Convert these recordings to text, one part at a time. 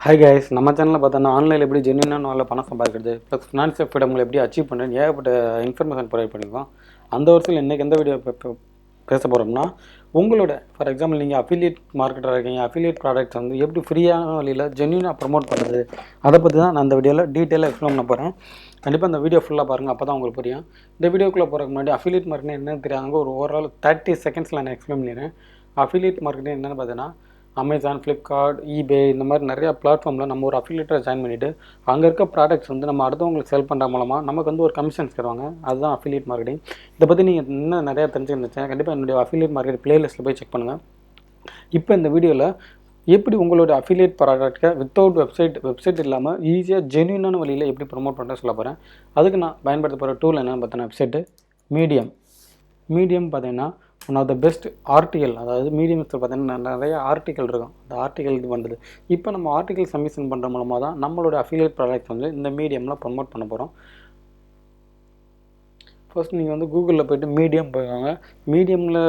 Hi guys, நம்ம சேனலில் பார்த்தோன்னா ஆன்லைனில் எப்படி ஜென்யூனான நல்ல பணம் சம்பாதிக்கிறது ப்ளஸ் ஃபினான்ஷியல் ஃப்ரீடம் எப்படி அச்சீவ் பண்ணுறேன்னு ஏகப்பட்ட இன்ஃபர்மேஷன் ப்ரொவைட் பண்ணியிருக்கோம். அந்த வருஷத்தில் இன்றைக்கி எந்த வீடியோ பேச போகிறோம்னா, உங்களோட ஃபார் எக்ஸாம்பிள் நீங்கள் அஃபிலியேட் மார்க்கெட்டாக இருக்கீங்க, அஃபிலியேட் ப்ராடக்ட்ஸ் வந்து எப்படி ஃப்ரீயான வழியில் ஜென்யூனாக ப்ரமோட் பண்ணுறது, அதை பற்றி தான் நான் அந்த வீடியோவில் டீட்டெயிலாக எக்ஸ்பிளைன் பண்ண போகிறேன். கண்டிப்பாக அந்த வீடியோ ஃபுல்லாக பாருங்கள், அப்போ தான் உங்களுக்கு புரியும். இந்த வீடியோக்குள்ளே போகிறதுக்கு முன்னாடி அஃபிலியேட் மார்க்கெட்டிங் என்னன்னு தெரியாங்க ஒரு ஓவரால் 30 செகண்ட்ஸில் நான் எக்ஸ்பிளைன் பண்ணிடுறேன். அஃபிலியேட் மார்க்கெட்டிங் என்னென்னு பார்த்தீங்கன்னா, அமேசான், ஃப்ளிப்கார்ட், ஈபே இந்த மாதிரி நிறையா பிளாட்ஃபார்மில் நம்ம ஒரு அஃபிலியேட்டரை ஜாயின் பண்ணிவிட்டு அங்கே இருக்க ப்ராடக்ட்ஸ் வந்து நம்ம அடுத்தவங்களுக்கு செல் பண்ணுற மூலமாக நமக்கு வந்து ஒரு கமிஷன்ஸ் தருவாங்க. அதுதான் அஃபிலியேட் மார்க்கெட்டிங். இதை பற்றி நீங்கள் இன்னும் நிறையா தெரிஞ்சுக்கிட்டு கண்டிப்பாக என்னுடைய அஃபிலியேட் மார்க்கெட் பிளேலிஸ்ட்டில் போய் செக் பண்ணுங்கள். இப்போ இந்த வீடியோவில் எப்படி உங்களோட அஃபிலியேட் ப்ராடக்ட்டை வித்தவுட் வெப்சைட் இல்லாமல் ஈஸியாக ஜென்யூனான வழியில் எப்படி ப்ரொமோட் பண்ணுறது சொல்ல போகிறேன். அதுக்கு நான் பயன்படுத்த போகிற டூல் என்னென்னு பார்த்தீங்கன்னா வெப்சைட்டு மீடியம் பார்த்தீங்கன்னா one of the best article. அதாவது மீடியம்ஸில் பார்த்தீங்கன்னா நிறைய ஆர்டிக்கல் இருக்கும். அந்த ஆர்டிக்கல் இது பண்ணுறது இப்போ நம்ம ஆர்டிக்கல் சப்மிஷன் பண்ணுற மூலமாக தான் நம்மளோட அஃபிலியேட் ப்ராடக்ட் வந்து இந்த மீடியமில் ப்ரமோட் பண்ண போகிறோம். ஃபர்ஸ்ட் நீங்கள் வந்து கூகுளில் போய்ட்டு மீடியம் போய்வாங்க. மீடியமில்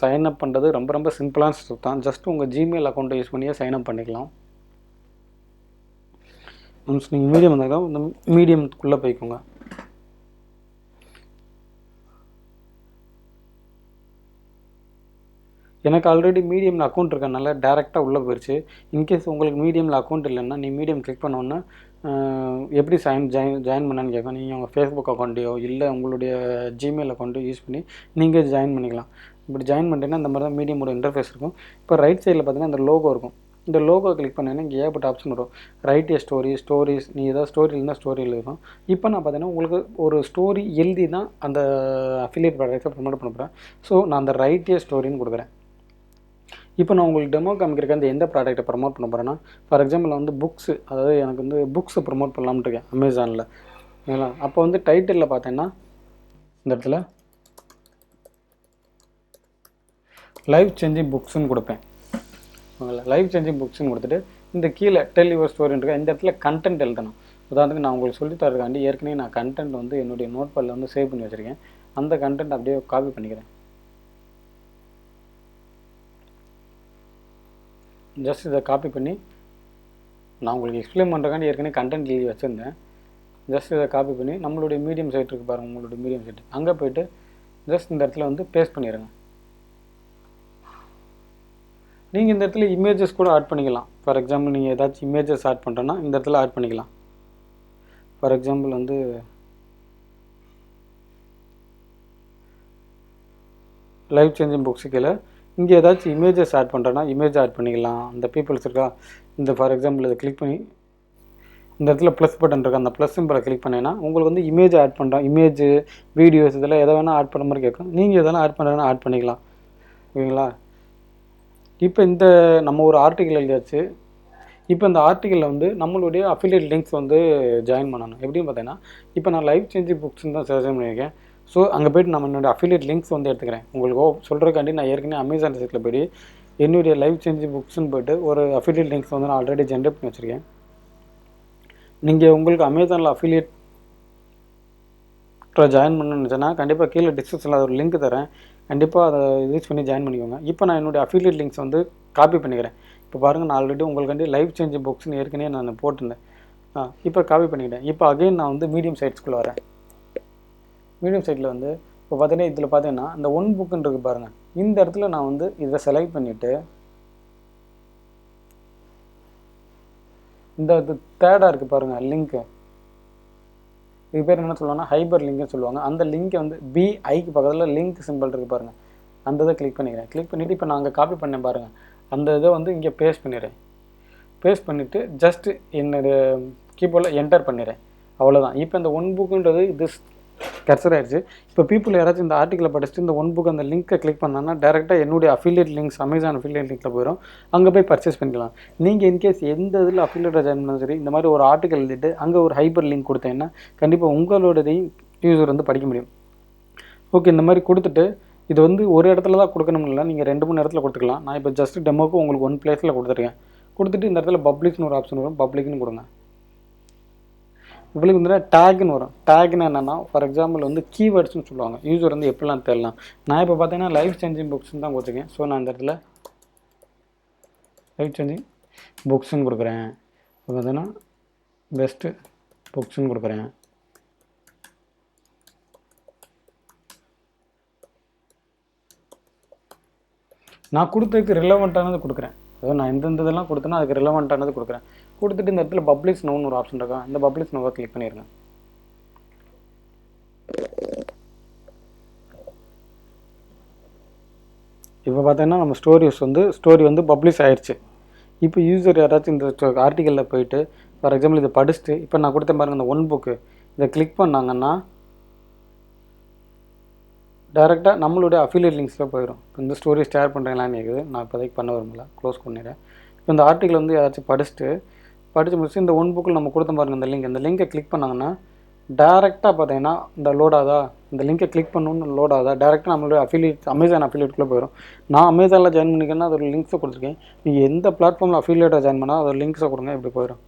சைன்அப் பண்ணுறது ரொம்ப சிம்பிளான ஸ்டெப் தான். ஜஸ்ட் உங்கள் ஜிமெயில் அக்கௌண்ட்டை யூஸ் பண்ணியே சைன்அப் பண்ணிக்கலாம். ஒன்ஸ் நீங்கள் மீடியம் வந்தால் இந்த மீடியம்குள்ளே போய்க்கோங்க. எனக்கு ஆல்ரெடி மீடியமில் அக்கௌண்ட் இருக்கனால டேரெக்டாக உள்ளே போயிடுச்சு. இன்கேஸ் உங்களுக்கு மீடியமில் அக்கௌண்ட் இல்லைன்னா நீ மீடியம் கிளிக் பண்ணோன்னா எப்படி ஜாயின் பண்ணான்னு கேட்கும். நீங்கள் உங்கள் ஃபேஸ்புக் அக்கௌண்ட்டையோ இல்லை உங்களுடைய ஜிமெயில் அக்கௌண்ட்டையோ யூஸ் பண்ணி நீங்கள் ஜாயின் பண்ணிக்கலாம். இப்படி ஜாயின் பண்ணிட்டீங்கன்னா இந்த மாதிரி தான் மீடியமோட இன்டர்ஃபேஸ் இருக்கும். இப்போ ரைட் சைடில் பார்த்தீங்கன்னா இந்த லோகோ இருக்கும். இந்த லோகோ கிளிக் பண்ணீங்கன்னா இங்கே ஏகப்பட்ட ஆப்ஷன் வரும். ரைட் ஏ ஸ்டோரிஸ் நீ ஏதாவது ஸ்டோரி இருந்தால் ஸ்டோரியில் இருக்கும். இப்போ நான் பார்த்தீங்கன்னா உங்களுக்கு ஒரு ஸ்டோரி எழுதி தான் அந்த அஃபிலியேட் ப்ராடக்ட்ஸை ப்ரமோட் பண்ண போகிறேன். ஸோ நான் அந்த ரைட் ஏ ஸ்டோரின்னு கொடுக்குறேன். இப்போ நான் உங்களுக்கு டெமோ காமிக்கிறேன். அந்த எந்த ப்ராடக்ட்டை ப்ரமோட் பண்ண போகிறேன்னா, ஃபார் எக்ஸாம்பிள் வந்து புக்ஸு, அதாவது எனக்கு வந்து புக்ஸை ப்ரமோட் பண்ணலாம்னு இருக்கேன் அமேசானில். ஓகேங்களா? அப்போ வந்து டைட்டிலில் பார்த்தீங்கன்னா இந்த இடத்துல லைஃப் சேஞ்சிங் புக்ஸ்ன்னு கொடுப்பேன். ஓகேங்களா? லைஃப் சேஞ்சிங் புக்ஸ்ன்னு கொடுத்துட்டு இந்த கீழே டெல் யுவர் ஸ்டோரின்னு இருக்கேன். இந்த இடத்துல கண்டென்ட் எழுதணும். உதாரணத்துக்கு நான் உங்களுக்கு சொல்லி தரதுக்காண்டி ஏற்கனவே நான் கண்டென்ட் வந்து என்னுடைய நோட் பேடில் வந்து சேவ் பண்ணி வச்சுருக்கேன். அந்த கண்டென்ட் அப்படியே காப்பி பண்ணிக்கிறேன். ஜஸ்ட் இதை காப்பி பண்ணி நான் உங்களுக்கு எக்ஸ்பிளைன் பண்ணுறக்காண்டி ஏற்கனவே கண்டென்ட் எழுதி வச்சுருந்தேன். ஜஸ்ட் இதை காப்பி பண்ணி நம்மளுடைய மீடியம் சைட் இருக்குது பாருங்கள், உங்களுடைய மீடியம் சைட்டு அங்கே போய்ட்டு ஜஸ்ட் இந்த இடத்துல வந்து பேஸ்ட் பண்ணிடுங்க. நீங்கள் இந்த இடத்துல இமேஜஸ் கூட ஆட் பண்ணிக்கலாம். ஃபார் எக்ஸாம்பிள் நீங்கள் ஏதாச்சும் இமேஜஸ் ஆட் பண்ணுறோன்னா இந்த இடத்துல ஆட் பண்ணிக்கலாம். ஃபார் எக்ஸாம்பிள் வந்து லைஃப் சேஞ்சிங் புக்ஸு கீழே இங்கே ஏதாச்சும் இமேஜஸ் ஆட் பண்ணுறேன்னா இமேஜ் ஆட் பண்ணிக்கலாம். அந்த பீப்புள்ஸ் இருக்கா, இந்த ஃபார் எக்ஸாம்பிள் இதை கிளிக் பண்ணி இந்த இடத்துல ப்ளஸ் பட்டன் இருக்கா, அந்த ப்ளஸ் சிம்பிளை கிளிக் பண்ணிங்கன்னா உங்களுக்கு வந்து இமேஜ் ஆட் பண்ணுறோம். இமேஜ் வீடியோஸ் இதெல்லாம் எதை வேணால் ஆட் பண்ணுற மாதிரி கேட்கும். நீங்கள் எதெல்லாம் ஆட் பண்ணுறதுனா ஆட் பண்ணிக்கலாம். ஓகேங்களா? இப்போ இந்த நம்ம ஒரு ஆர்டிக்கல் எழுதியாச்சு. இப்போ இந்த ஆர்டிக்கலில் வந்து நம்மளுடைய அஃபிலியேட் லிங்க்ஸ் வந்து ஜாயின் பண்ணணும். எப்படின்னு பார்த்தீங்கன்னா, இப்போ நான் லைஃப் சேஞ்சிங் புக்ஸ்ன்னு தான் செலக்ட் பண்ணியிருக்கேன். ஸோ அங்கே போய்ட்டு நம்ம என்னோடய அஃபிலியேட் லிங்க்ஸ் வந்து எடுத்துக்கிறேன். உங்களுக்கு சொல்கிறக்காண்டி நான் ஏற்கனவே அமேசான் சைட்டில் போய்ட்டு என்னுடைய லைஃப் சேஞ்சிங் புக்ஸ்ன்னு போய்ட்டு ஒரு அஃபிலியேட் லிங்க்ஸ் வந்து நான் ஆல்ரெடி ஜென்ரேட் பண்ணி வச்சுருக்கேன். நீங்கள் உங்களுக்கு அமேசானில் அஃபிலியேட் ஜாயின் பண்ணணும்னு நினச்சேன்னா கண்டிப்பாக கீழே டிஸ்கிரிப்ஷனில் அது ஒரு லிங்க் தரேன். கண்டிப்பாக அதை யூஸ் பண்ணி ஜாயின் பண்ணிக்கோங்க. இப்போ நான் என்னுடைய அஃபிலியேட் லிங்க்ஸ் வந்து காப்பி பண்ணிக்கிறேன். இப்போ பாருங்கள், நான் ஆல்ரெடி உங்களுக்காண்டி லைஃப் சேஞ்சிங் புக்ஸ்ன்னு ஏற்கனவே நான் போட்டிருந்தேன். இப்போ காப்பி பண்ணிக்கிட்டேன். இப்போ அகைன் நான் வந்து மீடியம் சைட்ஸ்குள்ளே வரேன். மீடியம் சைட்டில் வந்து இப்போ பார்த்தீங்கன்னா இதில் பார்த்தீங்கன்னா இந்த ஒன் புக்குன்னு இருக்குது பாருங்கள். இந்த இடத்துல நான் வந்து இதை செலக்ட் பண்ணிவிட்டு இந்த தேர்டாக இருக்குது பாருங்கள் லிங்க்கு. இது பேர் என்ன சொல்லுவாங்கன்னா ஹைபர் லிங்க்னு சொல்லுவாங்க. அந்த லிங்க்கை வந்து பிஐக்கு பக்கத்தில் லிங்க் சிம்பிள் இருக்குது பாருங்கள், அந்த இதை கிளிக் பண்ணிக்கிறேன். கிளிக் பண்ணிவிட்டு இப்போ நான் அங்கே காப்பி பண்ணேன் பாருங்கள், அந்த இதை வந்து இங்கே பேஸ்ட் பண்ணிடுறேன். பேஸ்ட் பண்ணிவிட்டு ஜஸ்ட்டு என்னுடைய கீபோர்டில் என்டர் பண்ணிடுறேன். அவ்வளோதான். இப்போ இந்த ஒன் புக்குன்றது இது கர்சர் ஆயிடுச்சு. இப்போ பீப்புள் யாராச்சும் இந்த ஆர்டிக்கலை படிச்சுட்டு இந்த ஒன் புக் அந்த லிங்க்கை கிளிக் பண்ணாங்கன்னா டேரெக்டாக என்னுடைய அஃபிலியேட் லிங்க்ஸ் அமேசான் அஃபிலியேட் லிங்க்கில் போயிடும். அங்கே போய் பர்ச்சேஸ் பண்ணிக்கலாம். நீங்கள் இன்கேஸ் எந்த இதில் அஃபிலியேட் ஜாயின் பண்ணாலும் சரி, இந்த மாதிரி ஒரு ஆர்டிக்கல் எழுதிட்டு அங்கே ஒரு ஹைப்பர் லிங்க் கொடுத்தீங்கன்னா கண்டிப்பாக உங்களோடதையும் யூஸர் வந்து படிக்க முடியும். ஓகே, இந்த மாதிரி கொடுத்துட்டு இது வந்து ஒரு இடத்துல தான் கொடுக்கணும் இல்லை, நீங்கள் 2-3 இடத்துல கொடுத்துக்கலாம். நான் இப்போ ஜஸ்ட் டெமோக்கு உங்களுக்கு ஒன் பிளேஸில் கொடுத்துருக்கேன். கொடுத்துட்டு இந்த இடத்துல பப்ளிக்னு ஒரு ஆப்ஷன் வரும், பப்ளிக்னு கொடுங்க. உங்களுக்கு வந்து டேக்னு வரும். டேக்னு என்னென்னா ஃபார் எக்ஸாம்பிள் வந்து கீவேர்ட்ஸ்னு சொல்லுவாங்க. யூஸர் வந்து எப்படிலாம் தெரியலாம். நான் இப்போ பார்த்தீங்கன்னா லைஃப் சேஞ்சிங் புக்ஸ்ன்னு தான் கொடுத்துருக்கேன். ஸோ நான் இந்த இடத்துல லைஃப் சேஞ்சிங் புக்ஸ்ன்னு கொடுக்குறேன். இப்போ பார்த்தீங்கன்னா பெஸ்ட்டு புக்ஸ்ன்னு கொடுக்குறேன். நான் கொடுத்ததுக்கு ரிலவெண்ட்டானது கொடுக்குறேன். அதாவது நான் எந்தெந்த இதெல்லாம் கொடுத்தேனோ அதுக்கு ரிலவெண்ட்டானது கொடுக்குறேன். கொடுத்துட்டு இந்த இடத்துல பப்ளிஷ் நோன்னு ஒரு ஆப்ஷன் இருக்கா, இந்த பப்ளிஷ் நோவை கிளிக் பண்ணிடுங்க. இப்போ பார்த்தீங்கன்னா நம்ம ஸ்டோரி வந்து பப்ளிஷ் ஆயிடுச்சு. இப்போ யூசர் யாராச்சும் இந்த ஆர்டிக்கலில் போயிட்டு ஃபார் எக்ஸாம்பிள் இதை படிச்சுட்டு இப்போ நான் கொடுத்த பாருங்க இந்த ஒன் புக்கு இதை கிளிக் பண்ணாங்கன்னா டேரெக்டாக நம்மளுடைய அஃபிலியேட் லிங்க்ஸில் போயிடும். இப்போ இந்த ஸ்டோரி ஷேர் பண்ணுறீங்களான்னு கேட்குது. நான் இப்போதைக்கு பண்ண விரும்பல, க்ளோஸ் பண்ணிடுறேன். இப்போ இந்த ஆர்டிக்கல் வந்து யாராச்சும் படித்து முடிச்சு இந்த ஒன் புக்கில் நம்ம கொடுத்த பாருங்க இந்த லிங்கை கிளிக் பண்ணாங்கன்னா டேரெக்டாக பார்த்தீங்கன்னா இந்த லோடாதா, இந்த லிங்கை கிளிக் பண்ணணுன்னு லோடாதா டேரெக்டாக நம்மளுடைய அமேசான் அஃபிலியேட்குள்ளே போயிடும். நான் அமேசானில் ஜாயின் பண்ணிக்கிறேன்னா அதோட லிங்க்ஸை கொடுத்துருக்கேன். நீங்கள் எந்த பிளாட்ஃபார்மில் அஃபிலியேட்டாக ஜாயின் பண்ணால் அதோட லிங்க்ஸை கொடுங்க, இப்படி போயிடும்.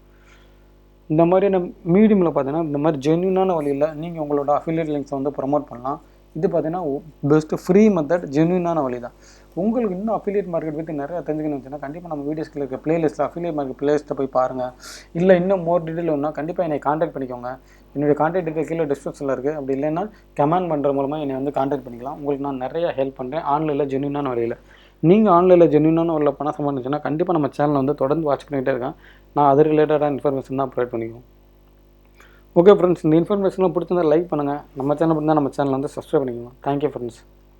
இந்த மாதிரியான மீடியமில் பார்த்தீங்கன்னா இந்த மாதிரி ஜென்யூனான வழியில் நீங்கள் உங்களோட அஃபிலியேட் லிங்க்ஸை வந்து ப்ரமோட் பண்ணலாம். இது பார்த்தீங்கன்னா பெஸ்ட்டு ஃப்ரீ மெத்தட், ஜென்யூனான வழி தான். உங்களுக்கு இன்னும் அஃபிலியேட் மார்க்கெட் பற்றி நிறையா தெரிஞ்சுக்கணும்னு வச்சுன்னா கண்டிப்பாக நம்ம வீடியோஸ்க்கு இருக்க பிளேலிஸ்ட்டில் அஃபிலியேட் மார்க்கெட் பிளேலிஸ்ட்டை போய் பாருங்கள். இல்லை இன்னும் மோர் டீட்டெயில் வேணும்னா கண்டிப்பாக என்னை காண்டாக்ட் பண்ணிக்கோங்க. என்னுடைய காண்டாக்ட் டீட்டெயில் கீழே டிஸ்கிரிப்ஷனில் இருக்குது. அப்படி இல்லைன்னா கமெண்ட் பண்ணுற மூலமாக என்னை வந்து காண்டாக்ட் பண்ணிக்கலாம். உங்களுக்கு நான் நிறையா ஹெல்ப் பண்ணுறேன் ஆன்லைனில் ஜென்யூனான வழியில். நீங்கள் ஆன்லைனில் ஜென்யூனான வழியில் பணம் சம்பாதிச்சுன்னா கண்டிப்பாக நம்ம சேனலை வந்து தொடர்ந்து வாட்ச் பண்ணிகிட்டே இருக்கேன். நான் அது ரிலேட்டடான இன்ஃபர்மேஷன் தான் ப்ரொவைட் பண்ணிக்குவோம். ஓகே ஃப்ரெண்ட்ஸ், இந்த இன்ஃபர்மேஷன்லாம் பிடிச்சிருந்தா லைக் பண்ணுங்கள். நம்ம சேனல் வந்து சப்ஸ்கிரைப் பண்ணிக்கோங்க. Thank you friends.